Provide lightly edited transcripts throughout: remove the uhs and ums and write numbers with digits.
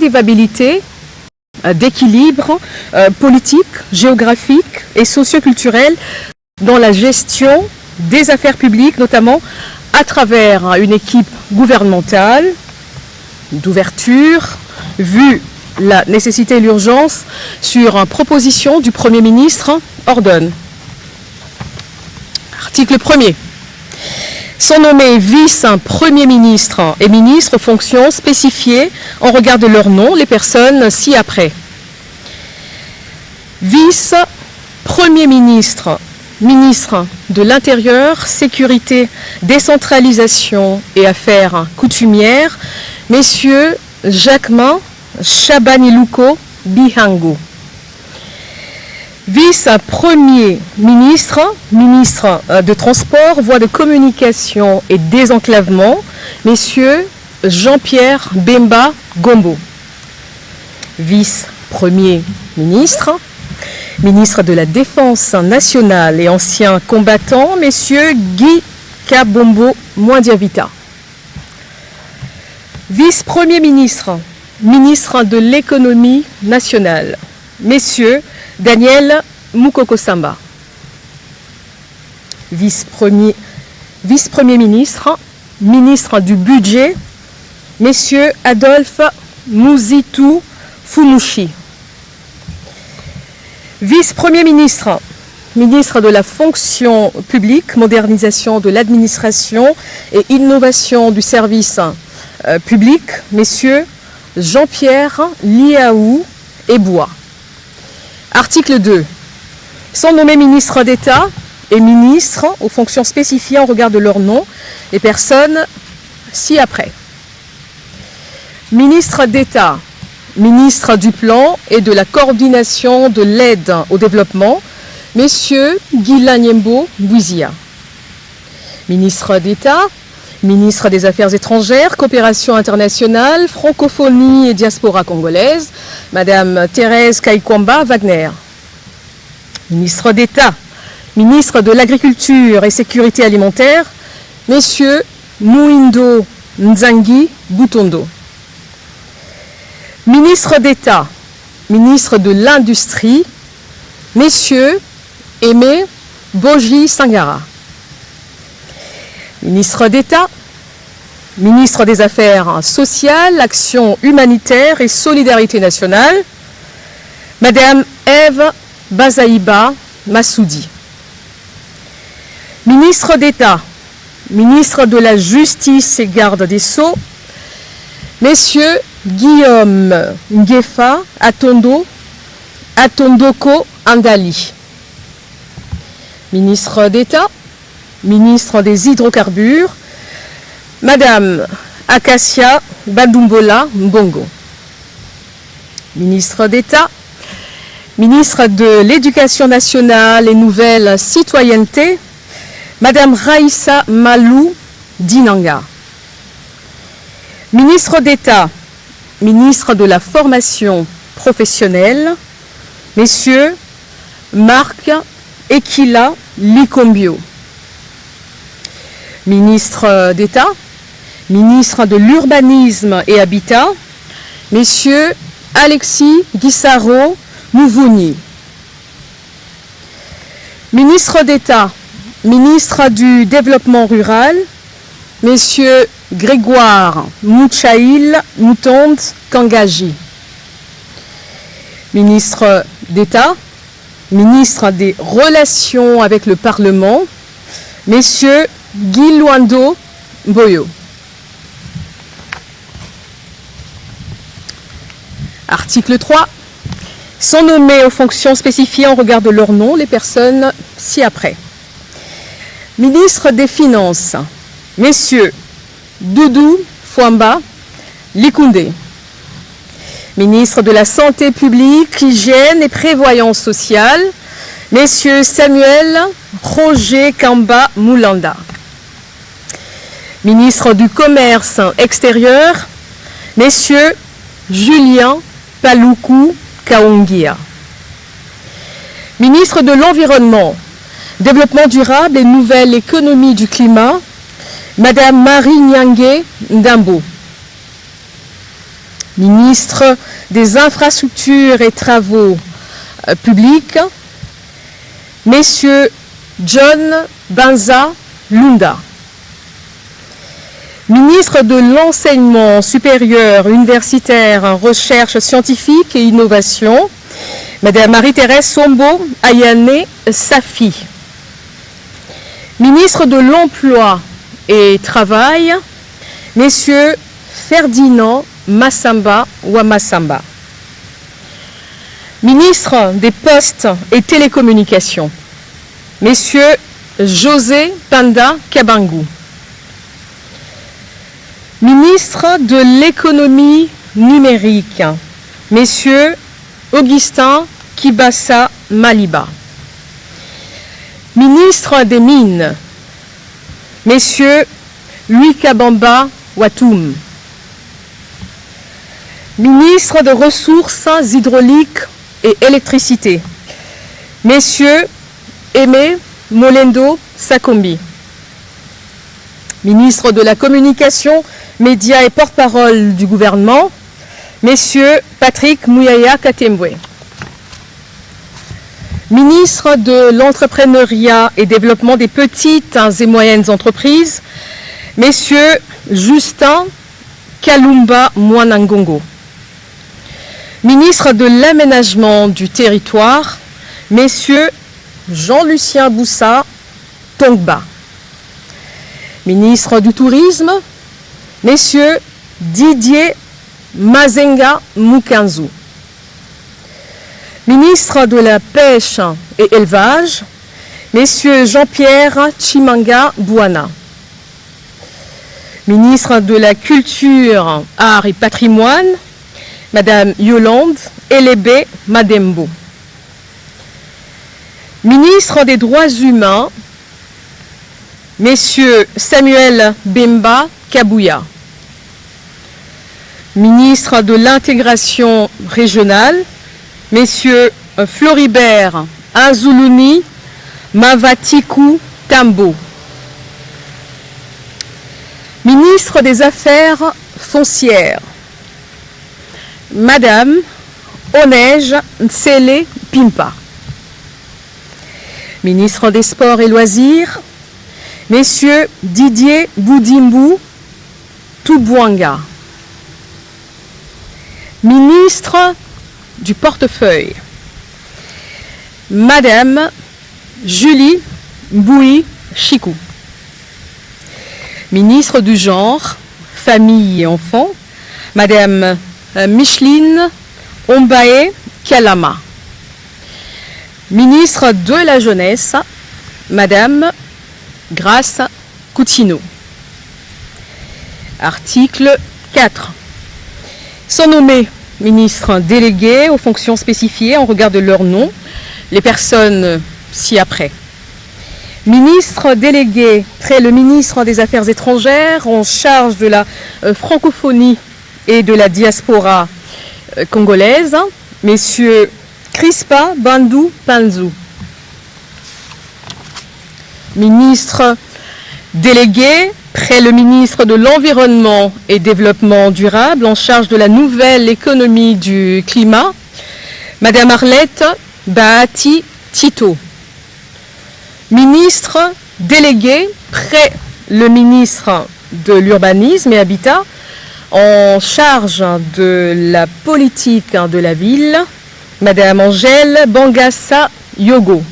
d'équilibrabilité, d'équilibre politique, géographique et socio-culturel dans la gestion des affaires publiques, notamment à travers une équipe gouvernementale d'ouverture, vu la nécessité et l'urgence sur une proposition du Premier ministre, ordonne. Article 1er. Sont nommés vice-premier ministre et ministre aux fonctions spécifiées en regard de leur nom, les personnes ci-après. Vice-premier ministre, ministre de l'Intérieur, Sécurité, Décentralisation et Affaires coutumières, messieurs Jacquemin Chabaniluko Bihango. Vice-premier ministre, ministre de Transport, Voies de communication et désenclavement, messieurs Jean-Pierre Bemba Gombo. Vice-premier ministre, ministre de la Défense nationale et ancien combattant, messieurs Guy Kabombo Mwandiavita. Vice-premier ministre, ministre de l'économie nationale, messieurs Daniel Moukoko Samba. Vice-premier ministre, ministre du budget, messieurs Adolphe Mouzitou Fumushi. Vice-premier ministre, ministre de la fonction publique, modernisation de l'administration et innovation du service public, messieurs Jean-Pierre Liaou Ebois. Article 2. Sont nommés ministres d'État et ministres aux fonctions spécifiées en regard de leur nom, les personnes ci-après. Ministre d'État, ministre du Plan et de la coordination de l'aide au développement, messieurs Guilain Nyembo Bouizia. Ministre d'État, ministre des Affaires étrangères, coopération internationale, francophonie et diaspora congolaise, Madame Thérèse Kaikwamba Wagner. Ministre d'État, ministre de l'Agriculture et Sécurité alimentaire, messieurs Mouindo Nzangi Boutondo. Ministre d'État, ministre de l'Industrie, messieurs Aimé Boji Sangara. Ministre d'État, ministre des Affaires sociales, Action humanitaire et solidarité nationale, Madame Ève Bazaïba Massoudi. Ministre d'État, ministre de la Justice et Garde des Sceaux, messieurs Guillaume Ngefa Atondoko Andali. Ministre d'État, ministre des Hydrocarbures, Madame Acacia Badumbola Mbongo. Ministre d'État, ministre de l'Éducation nationale et nouvelle citoyenneté, Madame Raïssa Malou Dinanga. Ministre d'État, ministre de la formation professionnelle, messieurs Marc Ekila Likombio. Ministre d'État, ministre de l'Urbanisme et Habitat, messieurs Alexis Guissaro Mouvouni. Ministre d'État, ministre du Développement rural, messieurs Grégoire Mouchaïl Moutonde Kangaji. Ministre d'État, ministre des Relations avec le Parlement, messieurs Guy Luando Boyo. Article 3. Sont nommés aux fonctions spécifiées en regard de leur nom les personnes ci-après. Ministre des Finances, messieurs Doudou Fouamba Likoundé. Ministre de la Santé publique, Hygiène et Prévoyance sociale, messieurs Samuel Roger Kamba Moulanda. Ministre du Commerce extérieur, messieurs Julien Paloukou Kaongia. Ministre de l'Environnement, Développement durable et nouvelle économie du climat, Madame Marie Nyangé Ndambo. Ministre des Infrastructures et Travaux publics, Messieurs John Banza Lunda. Ministre de l'Enseignement supérieur, universitaire, recherche scientifique et innovation, Madame Marie-Thérèse Sombo Ayane Safi. Ministre de l'Emploi et Travail, Messieurs Ferdinand Massamba Ouamassamba. Ministre des Postes et Télécommunications, Messieurs José Panda Kabangou. Ministre de l'Économie numérique, Messieurs Augustin Kibassa Maliba. Ministre des Mines, Messieurs Louis Kabamba Watoum. Ministre des Ressources hydrauliques et électricité, Messieurs Aimé Molendo Sakombi. Ministre de la Communication, Médias et porte-parole du gouvernement, Messieurs Patrick Mouyaya Katembwe. Ministre de l'Entrepreneuriat et Développement des petites et moyennes entreprises, Messieurs Justin Kalumba Mwanangongo. Ministre de l'Aménagement du Territoire, Messieurs Jean-Lucien Boussa Tongba. Ministre du Tourisme, Messieurs Didier Mazenga Mukanzu. Ministre de la Pêche et Élevage, Messieurs Jean-Pierre Chimanga Bouana. Ministre de la Culture, Arts et Patrimoine, Madame Yolande Elébé Madembo. Ministre des Droits humains, Messieurs Samuel Bemba Kabouya. Ministre de l'Intégration régionale, Messieurs Floribert Anzoulouni Mavatikou Tambo. Ministre des Affaires foncières, Madame Onej Nsele Pimpa. Ministre des Sports et Loisirs, Messieurs Didier Boudimbu Toubouanga. Ministre du Portefeuille, Madame Julie Boui Chikou. Ministre du Genre, Famille et Enfants, Madame Micheline Ombaé Kalama. Ministre de la Jeunesse, Madame Grace Coutinho. Article 4. Sont nommés ministres délégués aux fonctions spécifiées en regard de leur nom, les personnes ci-après. Ministre délégué près le ministre des Affaires étrangères en charge de la francophonie et de la diaspora congolaise, Messieurs Crispa Bandou Panzou. Ministre délégué près le ministre de l'Environnement et Développement durable en charge de la nouvelle économie du climat, Madame Arlette Bahati Tito. Ministre délégué près le ministre de l'Urbanisme et Habitat en charge de la politique de la ville, Madame Angèle Bangassa Yogo.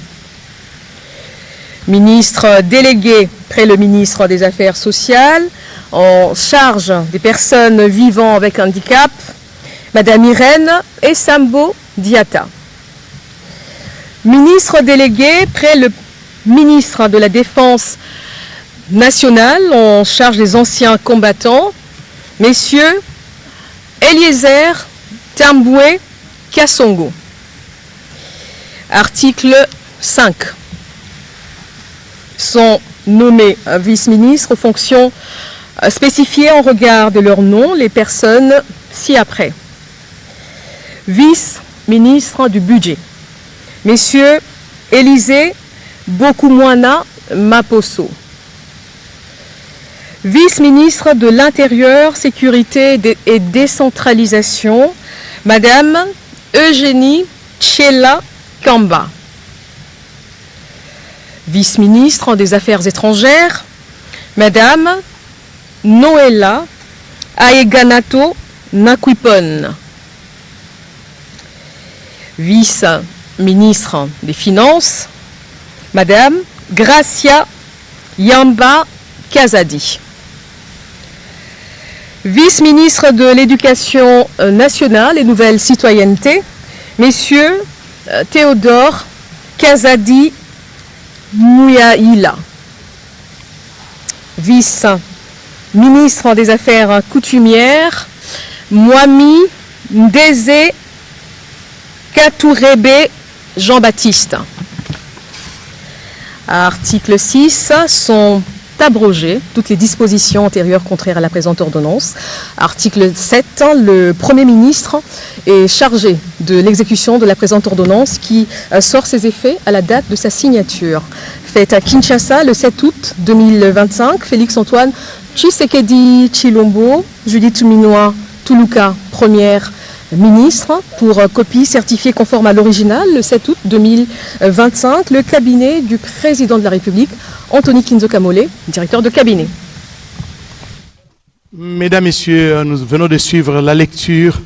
Ministre délégué près le ministre des Affaires sociales en charge des personnes vivant avec handicap, Madame Irène Essambo Diata. Ministre délégué près le ministre de la Défense nationale en charge des anciens combattants, Messieurs Eliezer Tamboué Kassongo. Article 5. Sont nommés vice-ministres aux fonctions spécifiées en regard de leur nom, les personnes ci-après. Vice-ministre du Budget, Messieurs Élisée Bokoumouana Maposo. Vice-ministre de l'Intérieur, Sécurité et Décentralisation, Madame Eugénie Tchela Kamba. Vice-ministre des Affaires étrangères, Madame Noéla Aeganato Nakwipon. Vice-ministre des Finances, Madame Gracia Yamba Kazadi. Vice-ministre de l'Éducation nationale et Nouvelle Citoyenneté, Messieurs Théodore Kazadi Mouyaïla. Vice-ministre des Affaires coutumières, Mwami Ndeze Katourebe Jean-Baptiste. Article 6 sont abrogées toutes les dispositions antérieures contraires à la présente ordonnance. Article 7, le Premier ministre est chargé de l'exécution de la présente ordonnance qui sort ses effets à la date de sa signature. Faite à Kinshasa le 7 août 2025, Félix-Antoine Tshisekedi Tshilombo, Judith Minois Toulouka, première ministre, pour copie certifiée conforme à l'original le 7 août 2025, le cabinet du président de la République, Anthony Kinzo Kamole, directeur de cabinet. Mesdames, Messieurs, nous venons de suivre la lecture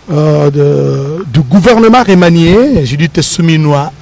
du gouvernement remanié, Judith Souminois